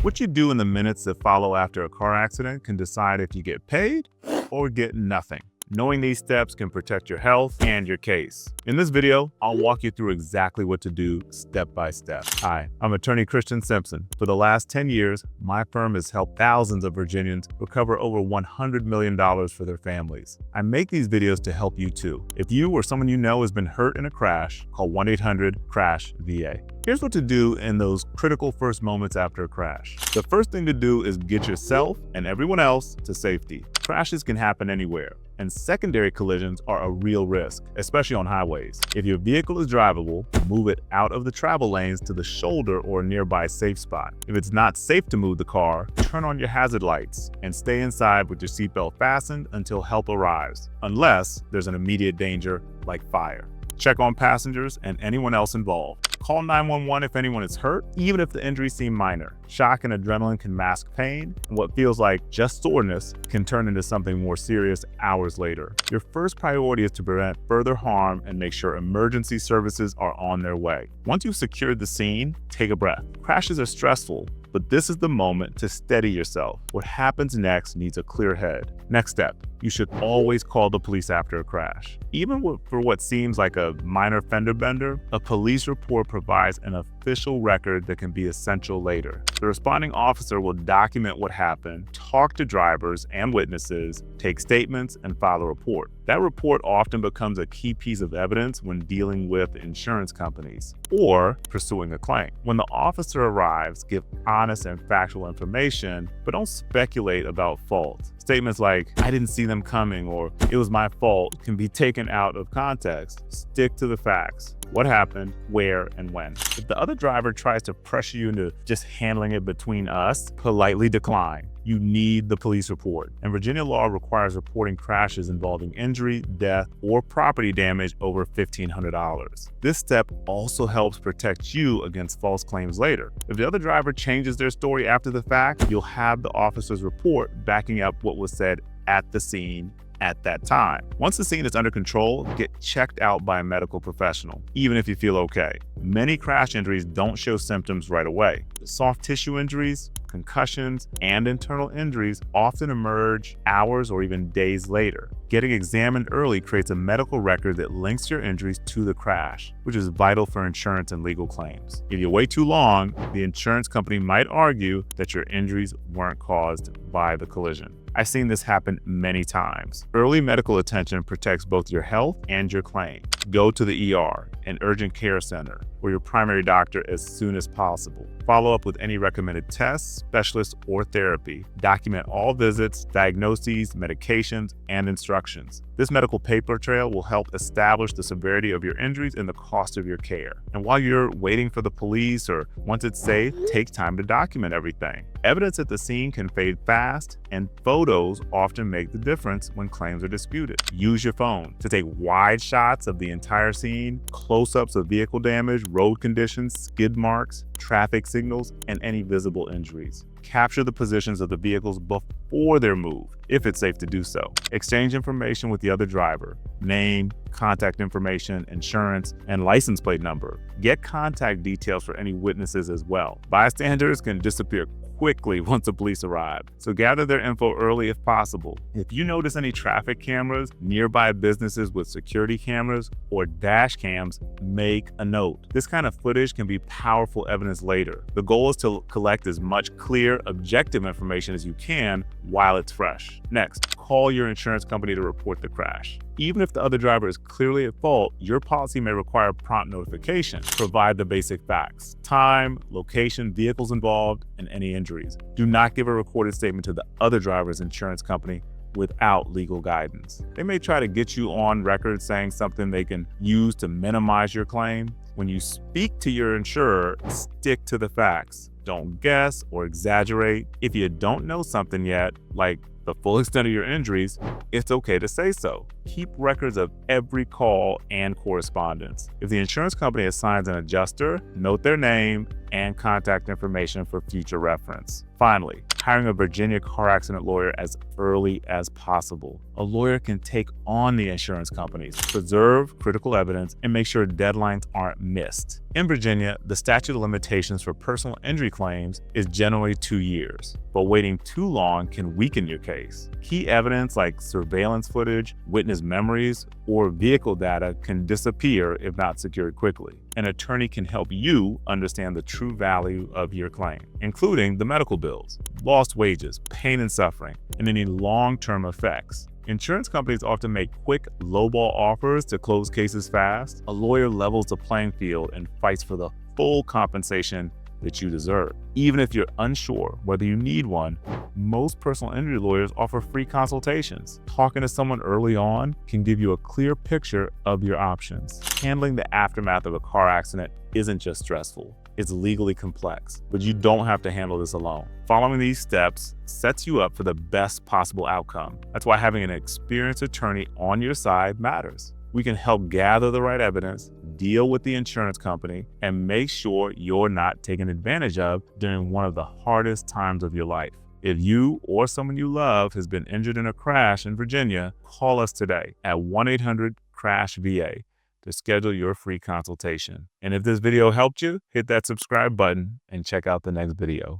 What you do in the minutes that follow after a car accident can decide if you get paid or get nothing. Knowing these steps can protect your health and your case. In this video, I'll walk you through exactly what to do step by step. Hi, I'm attorney Christian Simpson. For the last 10 years, my firm has helped thousands of Virginians recover over $100 million for their families. I make these videos to help you too. If you or someone you know has been hurt in a crash, call 1-800-CRASH-VA. Here's what to do in those critical first moments after a crash. The first thing to do is get yourself and everyone else to safety. Crashes can happen anywhere, and secondary collisions are a real risk, especially on highways. If your vehicle is drivable, move it out of the travel lanes to the shoulder or nearby safe spot. If it's not safe to move the car, turn on your hazard lights and stay inside with your seatbelt fastened until help arrives, unless there's an immediate danger like fire. Check on passengers and anyone else involved. Call 911 if anyone is hurt, even if the injuries seem minor. Shock and adrenaline can mask pain, and what feels like just soreness can turn into something more serious hours later. Your first priority is to prevent further harm and make sure emergency services are on their way. Once you've secured the scene, take a breath. Crashes are stressful, but this is the moment to steady yourself. What happens next needs a clear head. Next step, you should always call the police after a crash. Even for what seems like a minor fender bender, a police report provides an official record that can be essential later. The responding officer will document what happened, talk to drivers and witnesses, take statements, and file a report. That report often becomes a key piece of evidence when dealing with insurance companies or pursuing a claim. When the officer arrives, give honest and factual information, but don't speculate about fault. Statements like, "I didn't see them coming," or "it was my fault," can be taken out of context. Stick to the facts. What happened, where, and when. If the other driver tries to pressure you into just handling it between us, politely decline. You need the police report. And Virginia law requires reporting crashes involving injury, death, or property damage over $1,500. This step also helps protect you against false claims later. If the other driver changes their story after the fact, you'll have the officer's report backing up what was said at the scene at that time. Once the scene is under control, get checked out by a medical professional, even if you feel okay. Many crash injuries don't show symptoms right away. Soft tissue injuries, concussions, and internal injuries often emerge hours or even days later. Getting examined early creates a medical record that links your injuries to the crash, which is vital for insurance and legal claims. If you wait too long, the insurance company might argue that your injuries weren't caused by the collision. I've seen this happen many times. Early medical attention protects both your health and your claim. Go to the ER, an urgent care center, or your primary doctor as soon as possible. Follow up with any recommended tests, specialists, or therapy. Document all visits, diagnoses, medications, and instructions. This medical paper trail will help establish the severity of your injuries and the cost of your care. And while you're waiting for the police or once it's safe, take time to document everything. Evidence at the scene can fade fast, and photos often make the difference when claims are disputed. Use your phone to take wide shots of the entire scene, close-ups of vehicle damage, road conditions, skid marks, traffic signals, and any visible injuries. Capture the positions of the vehicles before they're moved, if it's safe to do so. Exchange information with the other driver: name, contact information, insurance, and license plate number. Get contact details for any witnesses as well. Bystanders can disappear quickly once the police arrive, so gather their info early if possible. If you notice any traffic cameras, nearby businesses with security cameras, or dash cams, make a note. This kind of footage can be powerful evidence later. The goal is to collect as much clear, objective information as you can while it's fresh. Next, call your insurance company to report the crash. Even if the other driver is clearly at fault, your policy may require prompt notification. Provide the basic facts: time, location, vehicles involved, and any injuries. Do not give a recorded statement to the other driver's insurance company without legal guidance. They may try to get you on record saying something they can use to minimize your claim. When you speak to your insurer, stick to the facts. Don't guess or exaggerate. If you don't know something yet, like the full extent of your injuries, it's okay to say so. Keep records of every call and correspondence. If the insurance company assigns an adjuster, note their name and contact information for future reference. Finally, hiring a Virginia car accident lawyer as early as possible. A lawyer can take on the insurance companies, preserve critical evidence, and make sure deadlines aren't missed. In Virginia, the statute of limitations for personal injury claims is generally 2 years, but waiting too long can weaken your case. Key evidence like surveillance footage, witness memories, or vehicle data can disappear if not secured quickly. An attorney can help you understand the true value of your claim, including the medical bills, lost wages, pain and suffering, and any long-term effects. Insurance companies often make quick, lowball offers to close cases fast. A lawyer levels the playing field and fights for the full compensation that you deserve. Even if you're unsure whether you need one, most personal injury lawyers offer free consultations. Talking to someone early on can give you a clear picture of your options. Handling the aftermath of a car accident isn't just stressful, it's legally complex, but you don't have to handle this alone. Following these steps sets you up for the best possible outcome. That's why having an experienced attorney on your side matters. We can help gather the right evidence, deal with the insurance company, and make sure you're not taken advantage of during one of the hardest times of your life. If you or someone you love has been injured in a crash in Virginia, call us today at 1-800-CRASH-VA to schedule your free consultation. And if this video helped you, hit that subscribe button and check out the next video.